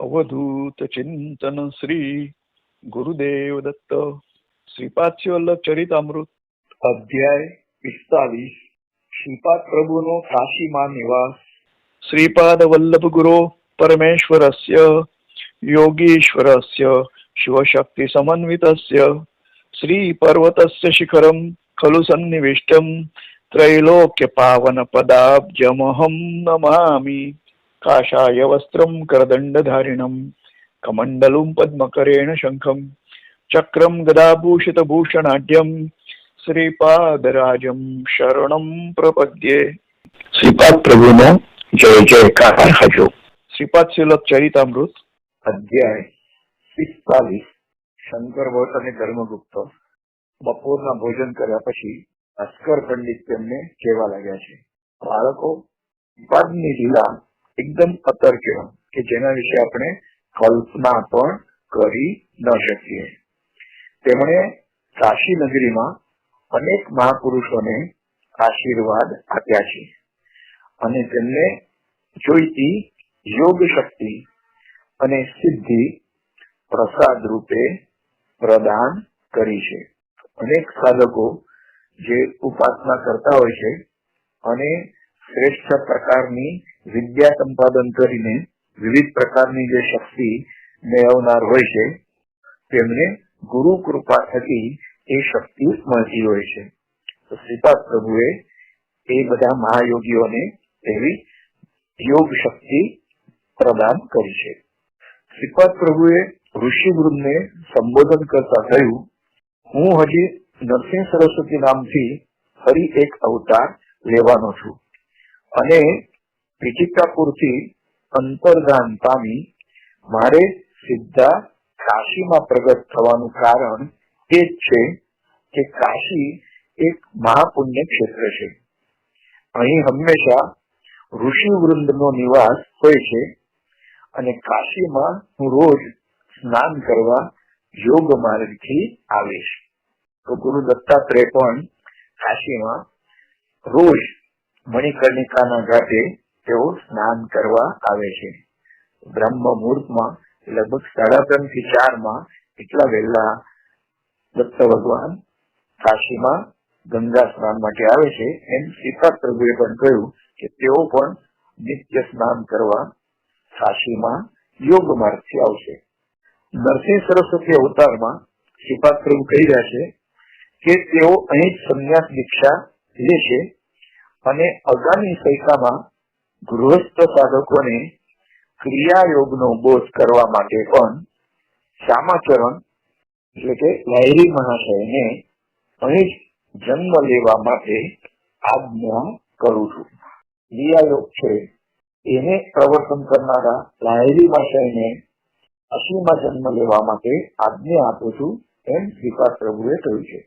अवधूत चिंतन श्री गुरुदेव दत्त श्रीपाद वल्लभ चरितामृत अध्याय 45 श्रीपाद प्रभुनो काशीमा निवास श्रीपाद वल्लभ गुरो परमेश्वरस्य योगीश्वरस्य शिवशक्ति समन्वितस्य श्री पर्वतस्य शिखरं खलु सन्निविष्टं त्रैलोक्य पावन पदाब्जमहं नमामि। काषाय वस्त्रं करदण्डधारिणं कमण्डलुं पद्मकरेण शंखं चक्रं गदाभूषितभूषणाढ्यं श्रीपादराजं शरणं प्रपद्ये। श्रीपाद प्रभुनो जय जयकार हजो। श्रीपाद वल्लभ चरितामृत अध्याय 45 शंकर भट्ट અને ધર્મગુપ્ત બપોરના ભોજન કર્યા પછી અસ્કર પંડિત તેમને કહેવા લાગ્યા છે, બાળકો, શ્રીપાદની લીલા એકદમ અતર્ક્ય કે જેના વિશે આપણે કલ્પના પણ કરી ન શકીએ. તેમણે કાશી નગરીમાં અનેક મહાપુરુષોને આશીર્વાદ આપ્યા છે અને તેમને જોઈતી યોગ શક્તિ અને સિદ્ધિ પ્રસાદ રૂપે પ્રદાન કરી છે. અનેક સાધકો જે ઉપાસના કરતા હોય છે અને શ્રેષ્ઠ પ્રકારની વિદ્યા સંપાદન કરીને વિવિધ પ્રકારની જે શક્તિ મેળવનાર હોય છે તેમને ગુરુ કૃપા થકી એ શક્તિ મળતી હોય છે. તો શ્રીપાદ પ્રભુએ એ બધા મહાયોગીઓને એવી યોગ શક્તિ પ્રદાન કરી છે. શ્રીપાદ પ્રભુએ ઋષિવૃંદને સંબોધન કરતા કહ્યું, હું હજી નરસિંહ સરસ્વતી નામથી ફરી એક અવતાર લેવાનો છું અને વિચિત્રાપુરથી અંતર્ધાન પામી મારે સીધા કાશીમાં પ્રગટ થવાનું કારણ એ જ છે કે કાશી એક મહાપુણ્ય ક્ષેત્ર છે. અહીં હંમેશા ઋષિવૃંદનો નિવાસ હોય છે અને કાશીમાં હું રોજ સ્નાન કરવા યોગ માર્ગથી આવીશ. તો ગુરુ દત્તાત્રેય પણ કાશીમાં રોજ મણિકર્ણિકાના ઘાટે તેઓ સ્નાન કરવા આવે છે. બ્રહ્મ મુહૂર્તમાં લગભગ 3:30 થી 4 એટલા વહેલા દત્ત ભગવાન કાશીમાં ગંગા સ્નાન માટે આવે છે. એમ શ્રીપાદ પ્રભુએ પણ કહ્યું કે તેઓ પણ નિત્ય સ્નાન કરવા કાશીમાં યોગ માર્ગથી આવશે. નરસિંહ સરસ્વતી અવતારમાં શ્રીપાદ પ્રભુ કહી રહ્યા છે કે તેઓ અહીં સંન્યાસ દીક્ષા લેશે અને આગામી સૈકામાં ગૃહસ્થ સાધકોને ક્રિયાયોગનો બોધ કરવા માટે પણ શ્યામાચરણ એટલે કે લાહિરી મહાશયને અહીં જન્મ લેવા માટે આજ્ઞા કરું છું. ક્રિયાયોગ છે એને પ્રવર્તન કરનારા લાહિરી મહાશયને કાશીમાં જન્મ લેવા માટે આજ્ઞા આપું છું, એમ શ્રીપાદ પ્રભુએ કહ્યું છે.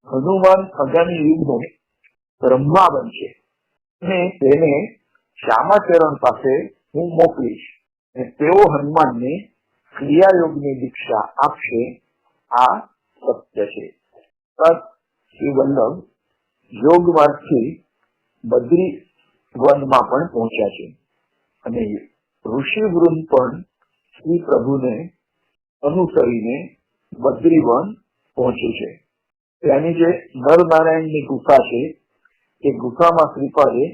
હનુમાન આગામી યુગનો બ્રહ્મા બનશે અને તેને શ્યામાચરણ પાસે હું મોકલીશ અને તેઓ હનુમાનને ક્રિયાયોગની દીક્ષા આપશે. આ સત્ય છે. શ્રી વલ્લભ યોગ માર્ગથી બદ્રી વનમાં પણ પહોંચ્યા છે અને ઋષિવૃંદ પણ શ્રી પ્રભુને અનુસરીને બદ્રી વન પહોંચ્યું છે. ત્યાંની જે નરનારાયણની ગુફા છે એ ગુફામાં શ્રીપાદે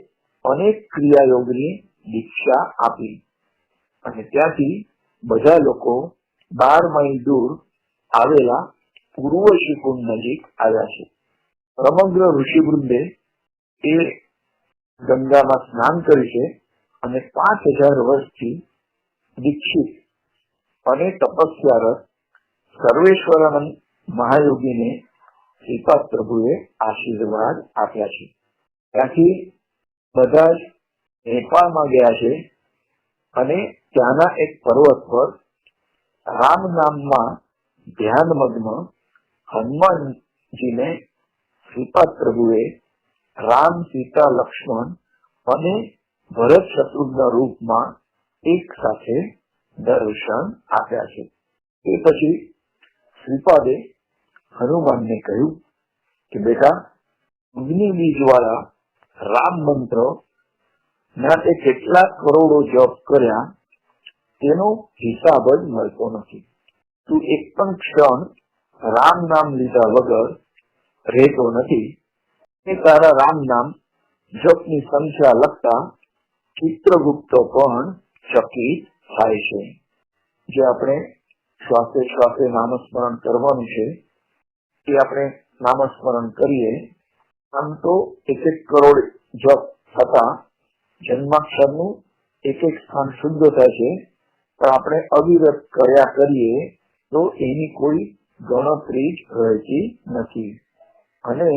અનેક ક્રિયાયોગની દીક્ષા આપી અને ત્યાંથી બધા લોકો 12 માઇલ દૂર આવેલા પૂર્વ શિકુંડ નજીક આવ્યા છે. સમગ્ર ઋષિવૃંદે એ ગંગામાં સ્નાન કર્યું છે અને 5000 વર્ષથી દીક્ષિત અને તપસ્યારત સર્વેશ્વરાનંદ મહાયોગીને શ્રીપાદ પ્રભુએ આશીર્વાદ આપ્યા છે. ત્યાંથી બધા જ નેપાળમાં ગયા છે અને ત્યાંના એક પર્વત પર રામ નામમાં ધ્યાનમગ્ન હનુમાનજીને શ્રીપાદ પ્રભુએ રામ, સીતા, લક્ષ્મણ અને ભરત શત્રુઘ્ન રૂપમાં એક સાથે દર્શન આપ્યા છે. એ પછી શ્રીપાદે હનુમાનને કહ્યું કે બેટા, અગ્નિ બીજ વાળા રામ મંત્ર ના તે કેટલાક કરોડો જપ કર્યા તેનો હિસાબ જ મળતો નથી. તું એક પણ ક્ષણ રામ નામ લીધા વગર રહેતો નથી. એ તારા રામ નામ જપની સંખ્યા લખતા ચિત્રગુપ્તો પણ ચકિત થાય છે. જે આપણે શ્વાસે શ્વાસે નામસ્મરણ કરવાનું છે, એ આપણે નામસ્મરણ કરીએ. આમ તો 1 કરોડ જપ થતા જન્માક્ષરનું એક સ્થાન શુદ્ધ થાય છે, પણ આપણે અવિરત કર્યા કરીએ તો એની કોઈ ગણતરી જ રહેતી નથી. અને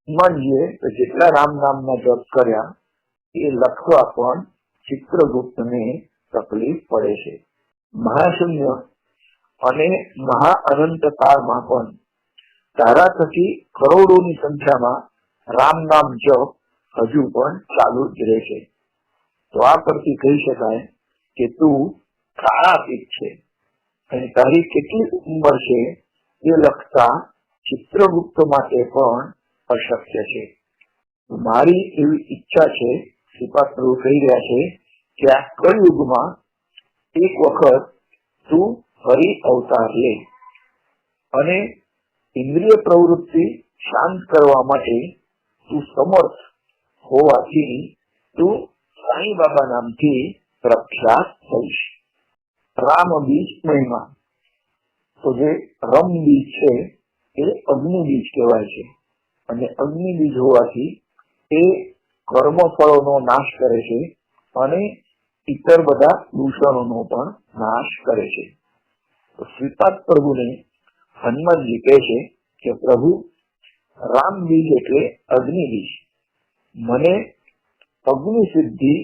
માનીએ તો જેટલા રામ નામના જપ કર્યા એ લખવા પણ ચિત્રગુપ્તને તકલીફ પડે છે. મહાશૂન્ય અને મહા અનંત કાળમાં પણ તારા થકી કરોડોની સંખ્યામાં રામ નામ જપ હજુ પણ ચાલુ જ રહેશે. તો આ પરથી કહી શકાય કે તું કાળાતીત છે, અને તારી કેટલી ઉંમર છે એ લખતા ચિત્રગુપ્ત માટે પણ અશક્ય છે. મારી એવી ઈચ્છા છે, શ્રીપાદ પ્રભુ કહી રહ્યા છે કે આ કળયુગમાં એક વખત તું ફરી અવતાર લે, અને ઇન્દ્રિય પ્રવૃત્તિ શાંત કરવા માટે તું સમર્થ હોવાથી તું સાંઈ બાબા નામથી પ્રખ્યાત થઈશ. રામ બીજ મહિમા, તો જે રમ બીજ છે એ અગ્નિ બીજ કહેવાય છે, અને અગ્નિ બીજ હોવાથી એ કર્મફળોનો નાશ કરે છે અને ઇતર બધા દૂષણોનો પણ નાશ કરે છે. તો શ્રીપાદ પ્રભુને હનુમાનજી કહે છે કે પ્રભુ, રામ બીજ એટલે અગ્નિ બીજ. મને અગ્નિ સિદ્ધિ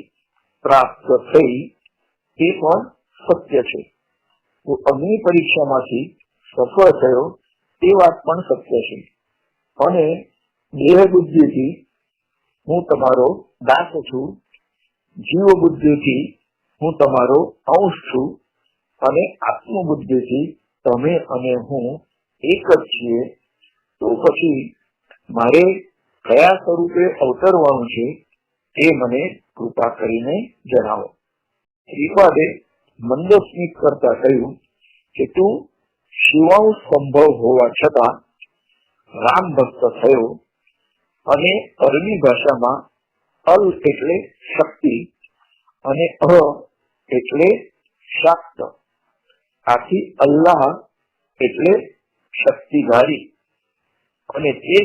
પ્રાપ્ત થઈ એ પણ સત્ય છે. તો અગ્નિ પરીક્ષામાંથી સફળ થયો તે વાત પણ સત્ય છે. અને દેહ બુદ્ધિથી હું તમારો દાસ છું, જીવ બુદ્ધિથી હું તમારો અંશ છું, અને આત્મબુદ્ધિથી તમે અને હું એક જ છીએ. તો પછી મારે કયા સ્વરૂપે અવતરવાનું છે તે મને કૃપા કરીને જણાવો. શ્રીપાદે મંદ સ્મિત કરતા કહ્યું કે તું શિવાંશ સંભવ હોવા છતાં રામ ભક્ત થયો, અને અરબી ભાષામાં અલ એટલે શક્તિ અને અ એટલે શાક્ત, આથી અલ્લાહ એટલે શક્તિધારી, અને તે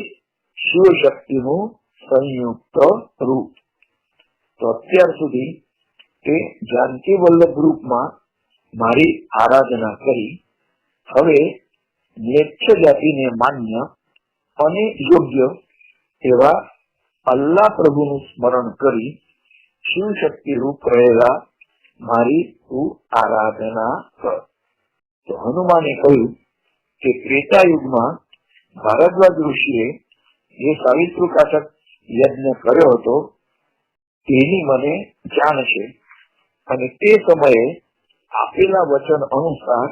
શિવ શક્તિનું સંયુક્ત રૂપ. તો અત્યાર સુધી તે જાનકી વલ્લભ રૂપમાં મારી આરાધના કરી. હવે મ્લેચ્છ જાતિને માન્ય અને યોગ્ય એવા અલ્લાહ પ્રભુનું સ્મરણ કરી શિવ શક્તિ રૂપ રહેલા મારી તું આરાધના કર. તો હનુમાને કહ્યું કે ત્રેતા યુગમાં ભારદ્વાજ ઋષિએ જે સાવિત્રુકાશક યજ્ઞ કર્યો હતો તેની મને જાણ છે, અને તે સમયે આપેલા વચન અનુસાર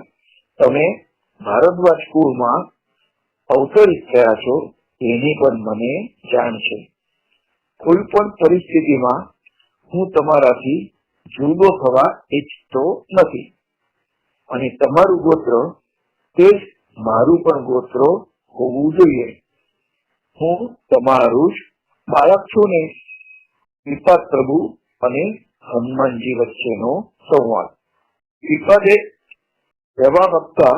તમે ભારદ્વાજ કુળમાં અવતરિત થયા છો એની પણ મને જાણ છે. કોઈ પણ પરિસ્થિતિમાં હું તમારાથી જુદો થવા ઈચ્છતો નથી, અને તમારું ગોત્ર તે જ મારું પણ ગોત્ર હોવું જોઈએ. હું તમારું જ બાળક છું ને. શ્રીપાદ પ્રભુ અને હનુમાનજી વચ્ચેનો સંવાદ. શ્રીપાદે એવા વક્તા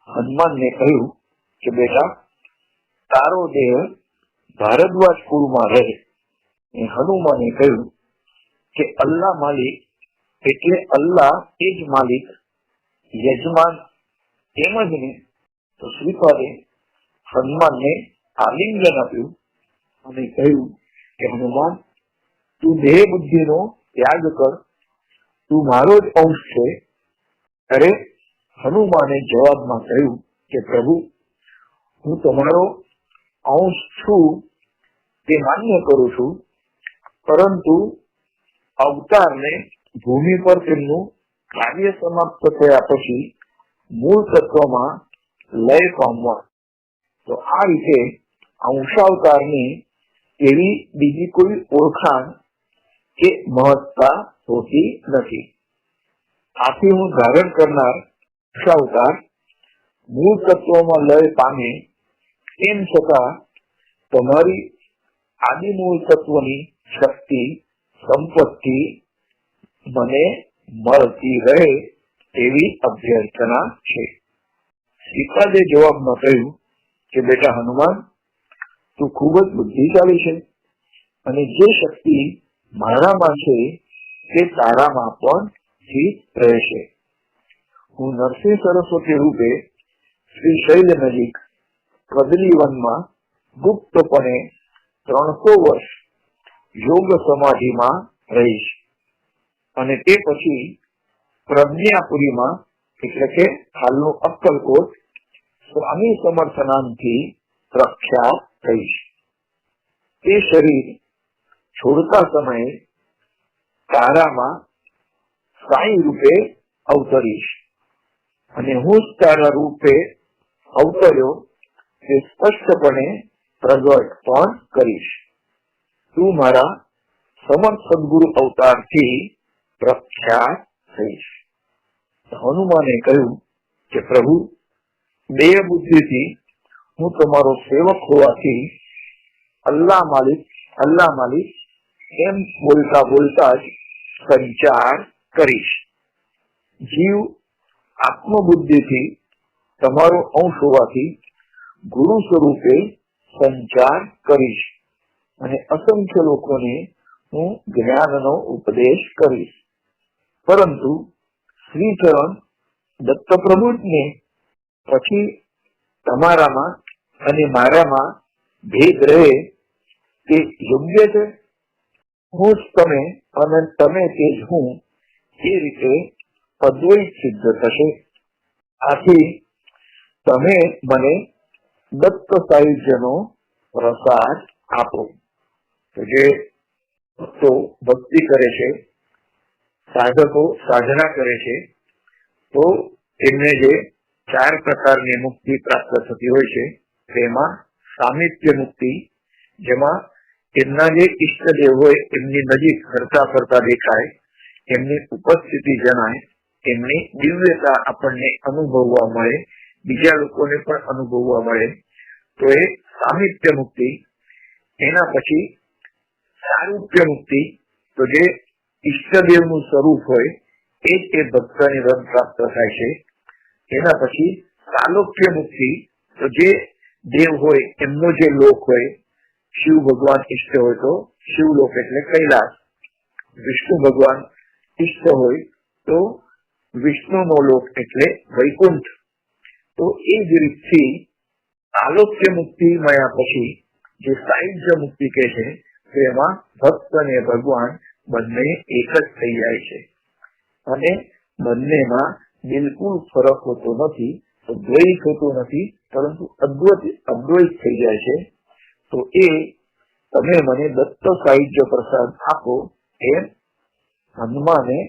હનુમાનને કહ્યું કે બેટા, તારો દેહ ભારદ્વાજ કુળમાં રહે. હનુમાને કહ્યું કે અલ્લાહ માલિક એટલે અલ્લાહ એ જ માલિક, યજમાન એમ જ ને. તો શ્રીપાદે હનુમાનને આલિંગન આપ્યું અને કહ્યું કે હનુમાન, તું દેહ બુદ્ધિનો ત્યાગ કર, તું મારો જ અંશ છે. અરે હનુમાને જવાબમાં કહ્યું કે પ્રભુ, હું તમારો અંશ છું તે માન્ય કરું છું, પરંતુ અવતારને ભૂમિ પર તેમનું કાર્ય સમાપ્ત થયા પછી મૂળ તત્વમાં લય પામવા. તો આ રીતે અંશાવતારની એવી બીજી કોઈ ઓળખાણ કે મહત્તા હોતી નથી. આથી હું ધારણ કરનાર અવતાર મૂળ તત્વમાં લય પામે, એમ છતાં તમારી આદિમૂળ તત્વની શક્તિ સંપત્તિ મને મળતી રહે એવી અભ્યર્થના છે. શ્રીપાદે જવાબમાં કહ્યું કે બેટા હનુમાન, તું ખૂબ જ બુદ્ધિશાળી છે અને જે શક્તિ મારામાં છે તે તારામાં પણ સ્થિત રહેશે. હું નરસિંહ સરસ્વતી રૂપે શ્રી શૈલ નજીક કદલી વનમાં ગુપ્તપણે 300 વર્ષ યોગ સમાધિમાં રહીશ અને તે પછી પ્રજ્ઞાપુરીમાં એટલે કે હાલનું અક્કલકોટ સ્વામી સમર્થ નામથી પ્રખ્યાત થઈશ. તે શરીર છોડતા સમયે તારામાં સાઈ રૂપે અવતરીશ અને હું જ તારા રૂપે અવતર્યો તે સ્પષ્ટપણે પ્રગટ પણ કરીશ. તું મારા સમર્થ સદગુરુ અવતારથી પ્રખ્યાત થઈશ. હનુમાને કહ્યું કે પ્રભુ, દેહ બુદ્ધિથી હું તમારો સેવક હોવાથી અલ્લાહ માલિક એમ બોલતા બોલતા જ સંચાર કરીશ. જીવ આત્મબુદ્ધિથી તમારો અંશ હોવાથી ગુરુ સ્વરૂપે સંચાર કરીશ અને અસંખ્ય લોકોને હું જ્ઞાનનો ઉપદેશ કરીશ. પરંતુ શ્રીચરણ દત્તપ્રભુને પછી તમારામાં અને મારામાં ભેદ રહે તે યોગ્ય છે? હું જ તમે અને તમે તે જ હું, એ રીતે અદ્વૈત સિદ્ધ થશે. આથી તમે મને દત્ત સાયુજ્યનો પ્રસાદ આપો. તો જે ભક્તો ભક્તિ કરે છે, સાધકો સાધના કરે છે, તો તેમને જે 4 પ્રકારની મુક્તિ પ્રાપ્ત થતી હોય છે તેમાં સામિપ્ય મુક્તિ, જેમાં તેમના જે ઈષ્ટદેવ હોય એમની નજીક ફરતા ફરતા દેખાય, એમની ઉપસ્થિતિ જણાય, એમની દિવ્યતા આપણને અનુભવવા મળે, બીજા લોકોને પણ અનુભવવા મળે, તો એ સામિપ્ય મુક્તિ. એના પછી સારૂપ્ય મુક્તિ, તો જે ઈષ્ટદેવનું સ્વરૂપ હોય એ જ એ ભક્તની રસ પ્રાપ્ત થાય છે. એના પછી સાલોક્ય મુક્તિ, તો જે દેવ હોય એમનો જે લોક હોય, શિવ ભગવાન ઈષ્ટ હોય તો શિવલોક એટલે કૈલાસ, વિષ્ણુ ભગવાન ઈષ્ટ હોય તો વિષ્ણુનો લોક એટલે વૈકુંઠ. તો એ જ રીતથી આલોક્ય મુક્તિ મળ્યા પછી જે સાયુજ્ય મુક્તિ કહે છે, તો એમાં ભક્ત અને ભગવાન બંને એક જ થઈ જાય છે અને બંનેમાં બિલકુલ ફરક હોતો નથી, દ્વૈત હોતો નથી, પરંતુ અદ્વૈત થઈ જાય છે. તો એ તમે મને દત્ત સાયુજ્ય પ્રસાદ આપો એમ હનુમાને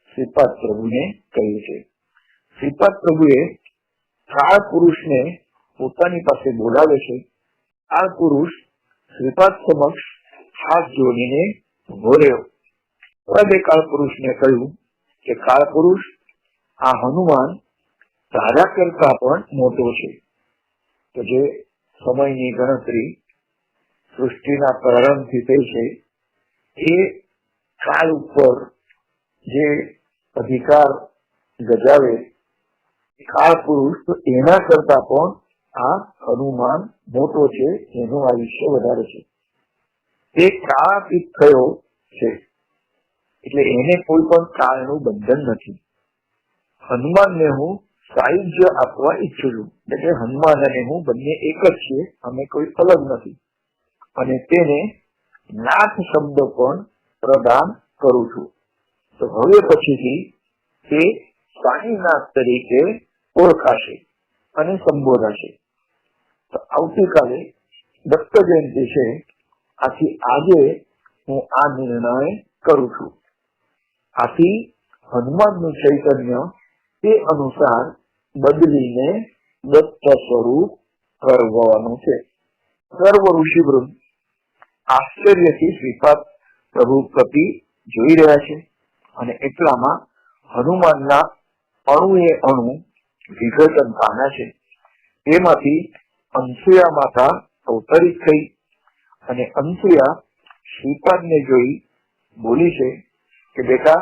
શ્રીપાદ પ્રભુને કહ્યું છે. શ્રીપાદ પ્રભુએ કાળ પુરુષને પોતાની પાસે બોલાવે છે. આ પુરુષ શ્રીપાદ સમક્ષ હાથ જોડીને ઉભો રહ્યો. કાળ પુરુષને કહ્યું કે કાળ પુરુષ, આ હનુમાન તારા કરતા પણ મોટો છે. તો જે સમયની ગણતરી સૃષ્ટિના પ્રારંભથી થઈ છે, એ કાળ ઉપર જે અધિકાર ગજાવે કાળ પુરુષ, તો એના કરતા પણ આ હનુમાન મોટો છે, એનું આયુષ્ય વધારે છે. તે કાળાતીત થયો છે એટલે એને કોઈ પણ કાળનું બંધન નથી. હનુમાનને હું સાયુજ્ય આપવા ઈચ્છું છું, એટલે હનુમાન અને હું બંને એક જ છીએ, અમે કોઈ અલગ નથી. અને તેને નાથ શબ્દ પણ પ્રદાન કરું છું. તો હવે પછીથી તે સ્વામીનાથ તરીકે ઓળખાશે અને સંબોધાશે. તો આવતીકાલે દત્ત જયંતિ છે, આથી આજે હું આ નિર્ણય કરું છું. આથી હનુમાનનું ચૈતન્ય તે અનુસાર બદલીને દત્ત સ્વરૂપ કરવાનું છે. સર્વ ઋષિવૃંદ આશ્ચર્યથી શ્રીપાદ પ્રભુ પ્રતિ જોઈ રહ્યા છે અને એટલામાં હનુમાનના અણુએ અણુ વિઘટન પામ્યા છે. તેમાંથી અનસુયા માતા અવતરિત થઈ અને અનસુયા શ્રીપાદને જોઈ બોલી છે કે બેટા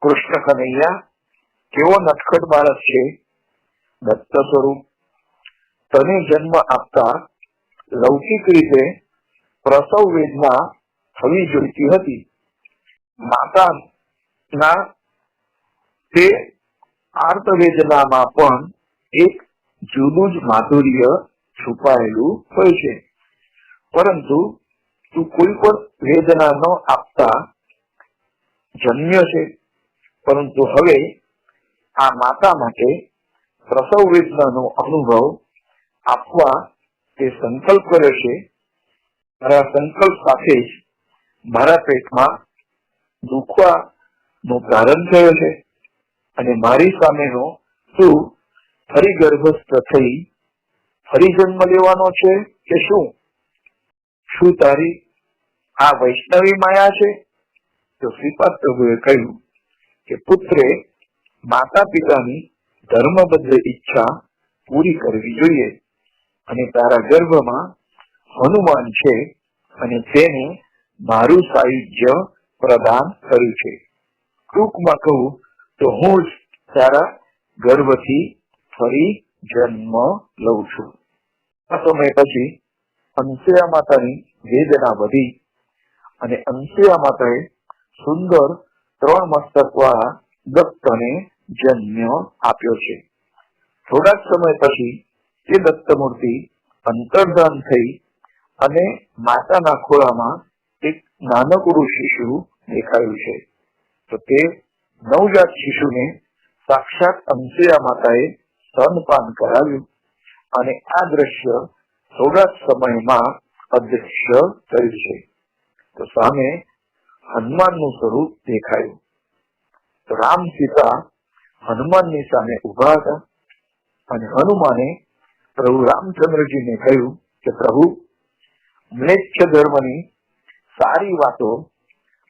કૃષ્ણ કનૈયા કેવો નટખટ બાળક છે, દત્ત સ્વરૂપ. તને જન્મ આપતા લૌકિક રીતે પ્રસવ વેદના થવી જોઈતી હતી. માતાના તે આર્ત વેદનામાં પણ એક જુદું જ માધુર્ય છુપાયેલું હોય છે, પરંતુ તું કોઈ પણ વેદના ન આપતા જન્મ્યો છે. પરંતુ હવે આ માતા માટે પ્રસવ વેદનાનો અનુભવ આપવા તે સંકલ્પ કર્યો છે. મારા સંકલ્પ સાથે જ મારા પેટમાં દુખવાનો પ્રારંભ થયો છે અને મારી સામેનો તું ફરી ગર્ભસ્થ થઈ ફરી જન્મ લેવાનો છે કે શું તારી આ વૈષ્ણવી માયા છે? તો શ્રીપાદ પ્રભુએ કહ્યું કે પુત્રે માતા પિતાની ધર્મબદ્ધ ઈચ્છા પૂરી કરવી જોઈએ અને તારા ગર્ભમાં હનુમાન છે અને તેને મારું સાયુજ્ય પ્રદાન કર્યું છે. ટૂંકમાં કહું તો હું જ તારા ગર્ભથી ફરી જન્મ લઉં છું. આ સમય પછી અનસુયા માતાની વેદના વધી અને અનસુયા માતાએ સુંદર 3 મસ્તક વાળા દત્તને જન્મ આપ્યો છે. થોડાક સમય પછી તે દત્ત મૂર્તિ અંતર્ધાન થઈ અને માતાના ખોળામાં એક નાનકડું શિશુ દેખાયું છે. તો તે નવજાત શિશુને સાક્ષાત અનસુયા માતાએ સ્તનપાન કરાવ્યું અને આ દ્રશ્ય થોડા સમયમાં અદૃશ્ય થયું છે. તો સામે હનુમાનનું સ્વરૂપ દેખાયું. તો રામ સીતા હનુમાનની સામે ઉભા હતા અને હનુમાને પ્રભુ રામચંદ્રજીને કહ્યું કે પ્રભુ, મ્લેચ્છ ધર્મની સારી વાતો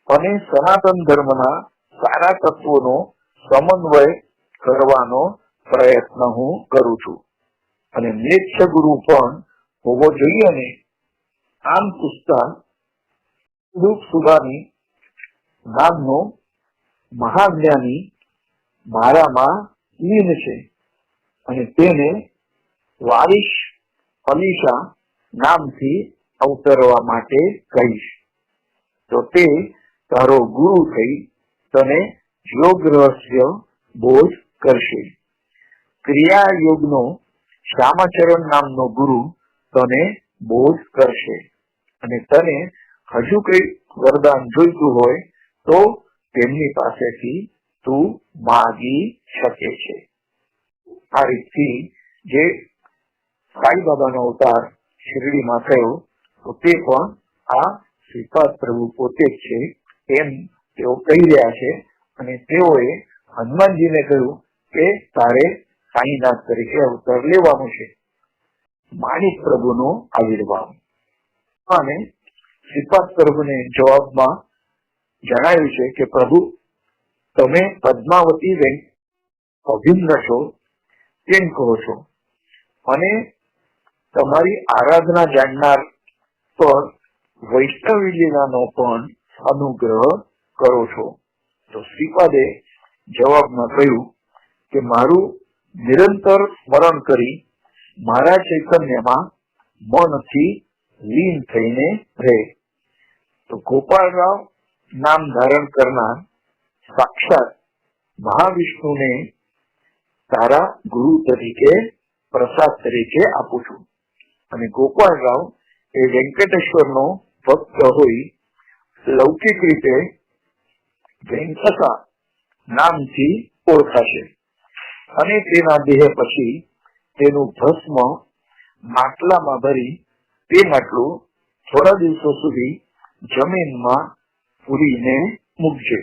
અને સનાતન ધર્મના સારા તત્વોનો સમન્વય કરવાનો પ્રયત્ન હું કરું છું અને મ્લેચ્છ ગુરુ પણ હોવો જોઈએ ને. આમ પૂછતા રૂપ સુબાની નામનો મહાજ્ઞાની મારામાં લીન છે અને તેને વારિશ અલીશા નામથી અવતરવા માટે કહીશ. તો તે તારો ગુરુ થઈ તને યોગ રહસ્ય બોધ કરશે. ક્રિયા યોગનો શ્યામાચરણ નામનો ગુરુ તને બોધ કરશે અને તને હજુ કઈ વરદાન જોઈતું હોય તો તેમની પાસેથી તું માગી શકે છે. આ રીતથી જે સાઈ બાબાનો અવતાર શિરડીમાં થયો તો તે પણ આ શ્રીપાદ પ્રભુ પોતે જ છે એમ તેઓ કહી રહ્યા છે અને તેઓએ હનુમાનજીને કહ્યું કે તારે સાઈનાથ તરીકે અવતાર લેવાનું છે. માણિક પ્રભુનો આવિર્ભાવ અને શ્રીપાદ પ્રભુને જવાબમાં જણાવ્યું છે કે પ્રભુ, તમે પદ્માવતી બેન અભિન્ન છો તેમ કહો છો અને તમારી આરાધના જાણનાર પર વૈષ્ણવી લીલાનો પણ અનુગ્રહ કરો છો. તો શ્રીપાદે જવાબમાં કહ્યું કે મારું નિરંતર સ્મરણ કરી મારા ચૈતન્યમાં મનથી લીન થઈને રહે. તો ગોપાળરાવ નામ ધારણ કરનાર સાક્ષાત મહાવિષ્ણુને તારા ગુરુ તરીકે પ્રસાદ તરીકે આપું છું અને ગોપાળરાવ એ વેંકટેશ્વરનો ભક્ત હોઈ લૌકિક રીતે વેંકટા નામથી ઓળખાશે અને તેના દેહ પછી તેનું ભસ્મ માટલામાં ભરી તે માટલું થોડા દિવસો સુધી જમીનમાં પૂરીને મૂકજે.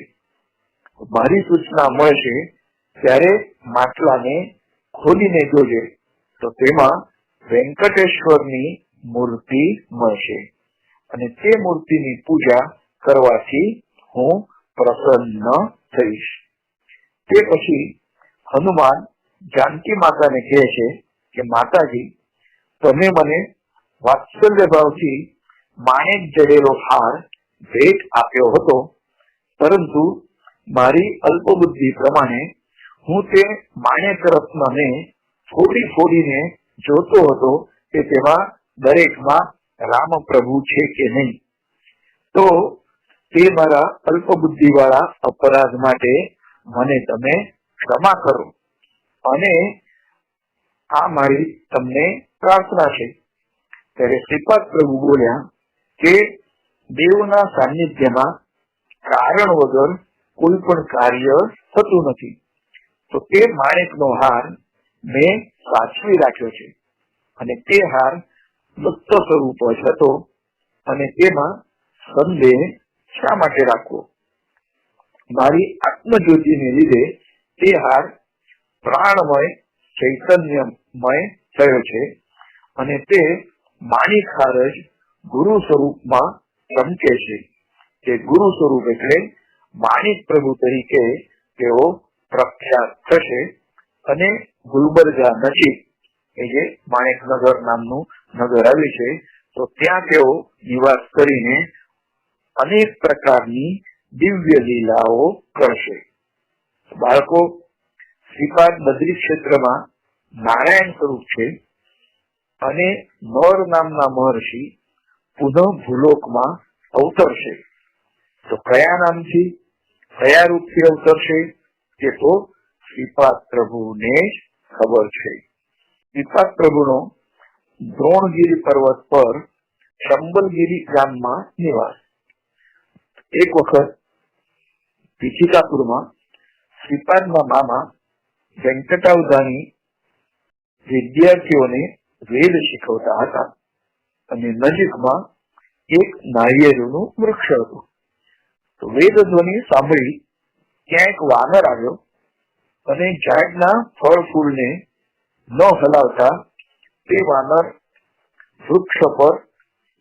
મારી સૂચના મળશે ત્યારે માટલાને ખોલીને જોજે તો તેમાં વેંકટેશ્વરની મૂર્તિ મળશે અને તે મૂર્તિની પૂજા કરવાથી હું પ્રસન્ન થઈશ. તે પછી હનુમાન જાનકી માતાને કહે છે કે માતાજી, તમે મને વાત્સલ્ય ભાવથી માણેક જડેલો હાર ભેટ આપ્યો હતો, પરંતુ મારી અલ્પબુદ્ધિ પ્રમાણે હું તે માણેક રત્નને ફોડી ફોડીને જોતો હતો કે તેમાં દરેકમાં રામ પ્રભુ છે કે નહીં. તો તે મારા અલ્પબુદ્ધિ વાળા અપરાધ માટે મને તમે ક્ષમા કરો, અને આ મારી તમને પ્રાર્થના છે. ત્યારે શ્રીપાદ પ્રભુ બોલ્યા કે દેવના સાનિધ્યમાં કારણ વગર કોઈ પણ કાર્ય થતું નથી. તો તે માણેકનો હાર મેં સાચવી રાખ્યો છે, અને તે હાર દત્ત સ્વરૂપ જ હતો, અને તેમાં સંદેહ શા માટે રાખવો? મારી આત્મજ્યોતિને લીધે તે હાર પ્રાણમય ચૈતન્યમય થયો છે, અને તે માણિક હાર જ ગુરુ સ્વરૂપમાં ચમકે છે. તે ગુરુ સ્વરૂપ એટલે માણિક પ્રભુ તરીકે તેઓ પ્રખ્યાત થશે, અને ગુલબર્ગા નજીક એ જે માણેકનગર નામનું નગર આવ્યું છે, તો ત્યાં તેઓ નિવાસ કરીને અનેક પ્રકારની દિવ્ય લીલાઓ કરશે. બાળકો, શ્રીપાદ બદ્રી ક્ષેત્રમાં નારાયણ સ્વરૂપ છે, અને નર નામના મહર્ષિ પુનઃ ભૂલોકમાં અવતરશે. તો કયા નામથી, કયા રૂપથી અવતરશે તે તો શ્રીપાદ પ્રભુને જ ખબર છે. શ્રીપાદ પ્રભુનો દ્રોણગીરી પર્વત પર શંબલગીરી ગામમાં નિવાસ. એક વખત પીઠિકાપુરમાં શ્રીપાદના મામા વેંકટાવધાની વિદ્યાર્થીઓને વેદ શીખવતા હતા, અને નજીકમાં એક નાળિયેરનું વૃક્ષ હતું. તો વેદ ધ્વનિ સાંભળી ત્યાં એક વાનર આવ્યો, અને ઝાડના ફળ ફૂલને ન હલાવતા તે વાનર વૃક્ષ પર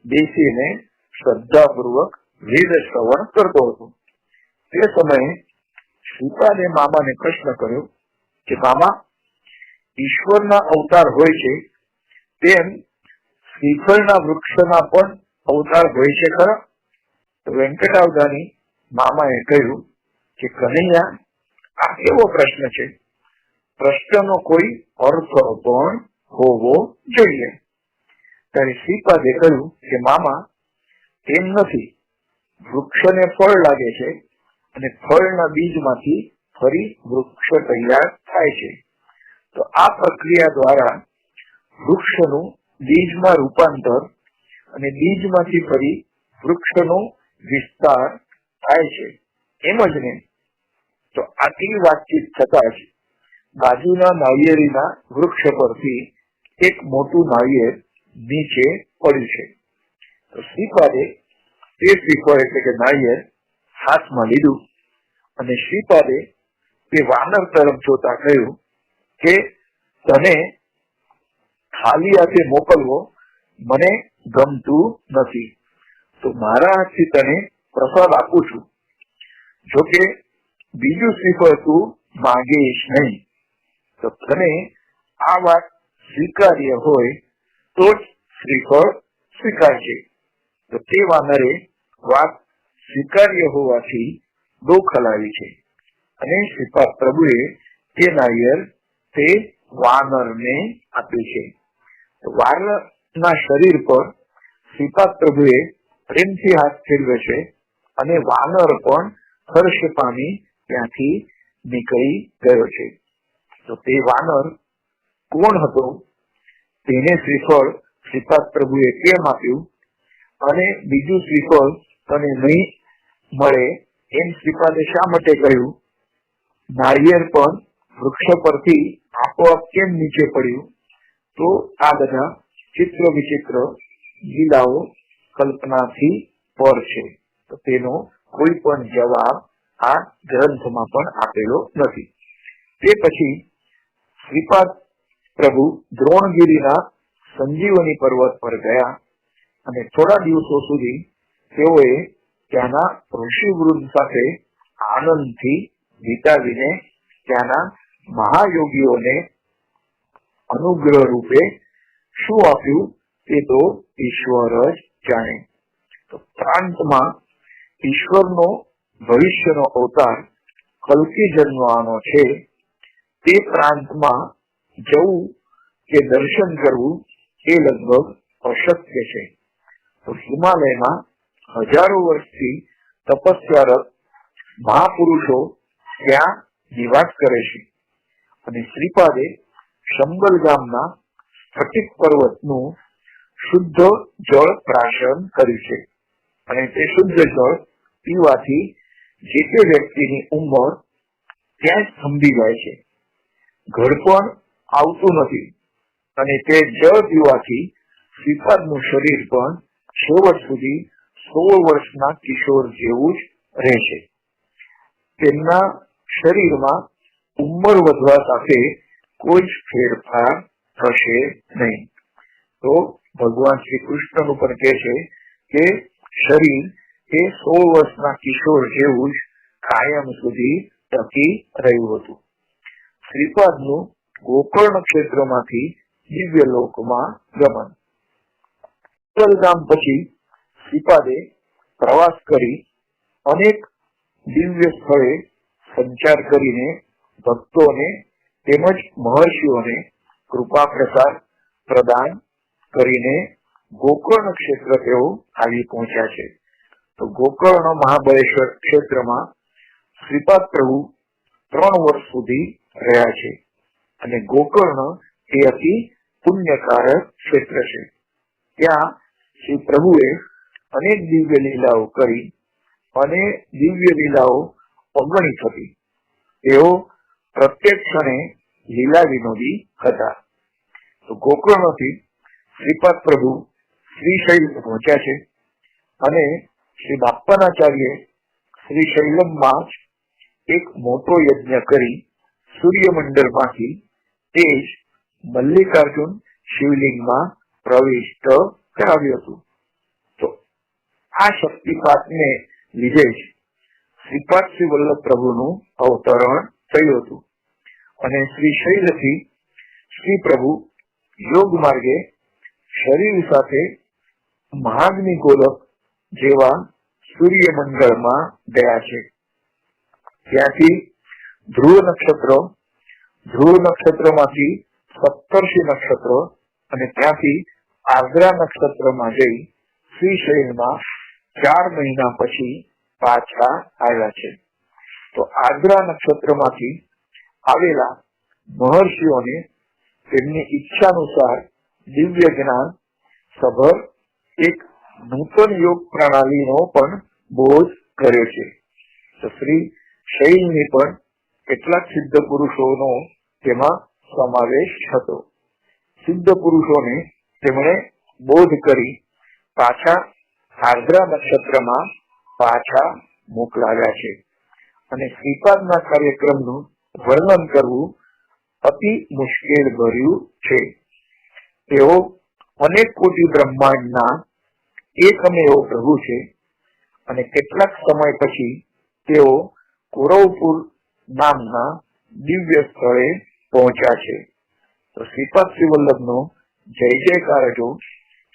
બેસીને શ્રદ્ધાપૂર્વક વેદ શ્રવણ કરતો હતો. તે સમયે શ્રીપાદે મામાને પ્રશ્ન કર્યો કે મામા, ઈશ્વરના અવતાર હોય છે તેમ શ્રીફળના વૃક્ષના પણ અવતાર હોય છે ખરા? તો વેંકટાવધાની મામાએ કહ્યું કે કનૈયા, આ કેવો પ્રશ્ન છે? પ્રશ્નનો કોઈ અર્થ પણ હોવો જોઈએ. ત્યારે શ્રીપાદે કહ્યું કે મામા, એમ નથી. વૃક્ષને ફળ લાગે છે, અને ફળના બીજમાંથી ફરી વૃક્ષ તૈયાર થાય છે. તો આ પ્રક્રિયા દ્વારા વૃક્ષનું બીજમાં રૂપાંતર, અને બીજમાંથી ફરી વૃક્ષનો વિસ્તાર થાય છે. એમ જ ને? તો આટલી વાતચીત થતા જ બાજુના નાળિયેરીના વૃક્ષ પરથી એક મોટું નાળિયેર નીચે પડ્યું છે. તો શ્રીપાદે તે શ્રીફળ એટલે કે નાળિયેર હાથમાં લીધું, અને શ્રીપાદે તે વાનર તરફ જોતા કહ્યું કે તને ખાલી હાથે મોકલવો મને ગમતું નથી, તો મારા હાથથી તને પ્રસાદ આપું છું. જોકે બીજું શ્રીફળ તું માંગીશ નહીં. તો તને આ વાત સ્વીકાર્ય હોય તો જ શ્રીફળ સ્વીકારજે. તો તે વાનરે વાત સ્વીકાર્ય હોવાથી ડોક હલાવી છે, અને શ્રીપાદ પ્રભુએ તે નાળિયેર તે વાનરને આપ્યું છે. વાનરના શરીર પર શ્રીપાદ પ્રભુએ પ્રેમથી હાથ ફેરવ્યો છે, અને વાનર પણ હર્ષ પામી ત્યાંથી નીકળી ગયો છે. તો તે વાનર કોણ હતો? તેને શ્રીફળ શ્રીપાદ પ્રભુએ કેમ આપ્યું, અને બીજું શ્રીફળ તને નહીં મળે એમ શ્રીપાદે શા માટે કહ્યું? નાળિયેર પણ વૃક્ષ પરથી આપોઆપ કેમ નીચે પડ્યું? તો આ બધા ચિત્ર વિચિત્ર લીલાઓ કલ્પનાથી પર છે. તો તેનો કોઈ પણ જવાબ આ ગ્રંથમાં પણ આપેલો નથી. તે પછી શ્રીપાદ પ્રભુ દ્રોણગીરીના સંજીવની પર્વત પર ગયા, અને થોડા દિવસો સુધી તેઓએ ત્યાંના ઋષિવૃંદ સાથે આનંદથી વિતાવીને ત્યાંના મહાયોગીઓને અનુગ્રહ રૂપે શું આપ્યું તે તો ઈશ્વર જ જાણે. તો પ્રાંતમાં ઈશ્વરનો ભવિષ્યનો અવતાર કલ્કી જન્મવાનો છે. તે પ્રાંતમાં જવું કે દર્શન કરવું એ લગભગ અશક્ય છે. તો હિમાલયમાં હજારો વર્ષથી તપસ્યારત મહાપુરુષો ત્યાં નિવાસ કરે છે અને શ્રીપાદે શંબલ ગામના સ્ફટિક પર્વતનું શુદ્ધ જળ પ્રાશન કર્યું છે અને તે શુદ્ધ જળ પીવાથી જે તે વ્યક્તિની ઉંમર ત્યાં જ થંભી જાય છે, ઘડપણ આવતું નથી અને તે જળ પીવાથી શ્રીપાદનું શરીર પણ છેવટ સુધી 16 વર્ષના કિશોર જેવું જ રહેશે. તેમના શરીરમાં ઉંમર વધવા સાથે કોઈ જ ફેરફાર થશે નહીં. તો ભગવાન શ્રી કૃષ્ણનું પણ કહે છે કે શરીર એ 16 વર્ષના કિશોર જેવું જ કાયમ સુધી ટકી રહ્યું હતું. શ્રીપાદનું ગોકર્ણ ક્ષેત્રમાંથી દિવ્ય લોકમાં ગમન. ગામ પછી શ્રીપાદે પ્રવાસ કરી અનેક દિવ્ય સ્થળે સંચાર કરીને ભક્તોને તેમજ મહર્ષિઓને કૃપા પ્રસાદ પ્રદાન કરીને ગોકર્ણ ક્ષેત્ર તેઓ આવી પહોંચ્યા છે. તો ગોકર્ણ મહાબળેશ્વર ક્ષેત્રમાં શ્રીપાદ પ્રભુ 3 વર્ષ સુધી રહ્યા છે અને ગોકર્ણ એ અતિ પુણ્યકારક ક્ષેત્ર છે. ત્યાં શ્રી પ્રભુએ અનેક દિવ્ય લીલાઓ કરી અને દિવ્ય લીલાઓ અગણિત હતી. તેઓ પ્રત્યેક ક્ષણે લીલા વિનોદી હતા. તો ગોકર્ણથી શ્રીપાદ પ્રભુ શ્રીશૈલ પહોંચ્યા છે અને શ્રી બાપ્પાનાચાર્ય શ્રીશૈલમમાં જ એક મોટો યજ્ઞ કરી સૂર્યમંડળમાંથી તેજ મલ્લિકાર્જુન શિવલિંગમાં પ્રવિષ્ટ કરાવ્યું હતું. તો આ શક્તિપાતને લીધે જ શ્રીપાદ શ્રી વલ્લભ પ્રભુનું અવતરણ થયું હતું અને શ્રી શૈલથી શ્રી પ્રભુ યોગ માર્ગે શરીર સાથે મહાગ્નિ ગોલક જેવા સૂર્યમંડળમાં ગયા છે. ત્યાંથી ધ્રુવ નક્ષત્રમાંથી સપ્તર્ષિ નક્ષત્ર અને ત્યાંથી આર્દ્રા નક્ષત્રમાં જઈ શ્રીશૈલમાં 4 મહિના પછી પાછા આવ્યા છે. તો આર્દ્રા નક્ષત્રમાંથી આવેલા મહર્ષિઓને તેમની ઈચ્છાનુસાર દિવ્ય જ્ઞાન સભર એક નૂતન યોગ પ્રણાલીનો પણ બોધ કર્યો છે. તો શ્રી શૈલની પણ કેટલાક સિદ્ધ પુરુષોનો તેમાં સમાવેશ હતો. સિદ્ધ પુરુષોને તેમણે બોધ કરી પાછા આર્દ્રા નક્ષત્રમાં પાછા મોકલાવ્યા છે અને શ્રીપાદના કાર્યક્રમનું વર્ણન કરવું અતિ મુશ્કેલ ભર્યું છે. તેઓ અનેક કોટી બ્રહ્માંડના એકમેવ પ્રભુ છે અને કેટલાક સમય પછી તેઓ કૌરવપુર નામના દિવ્ય સ્થળે પહોંચ્યા છે. તો શ્રીપાદ શ્રી વલ્લભનો જય જયકાર જો.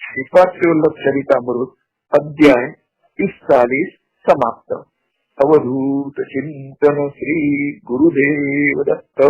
શ્રીપાદ શ્રી વલ્લભ ચરિતામૃત અધ્યાય 45 સમાપ્ત. અવધૂત ચિંતન શ્રી ગુરુદેવ દત્ત.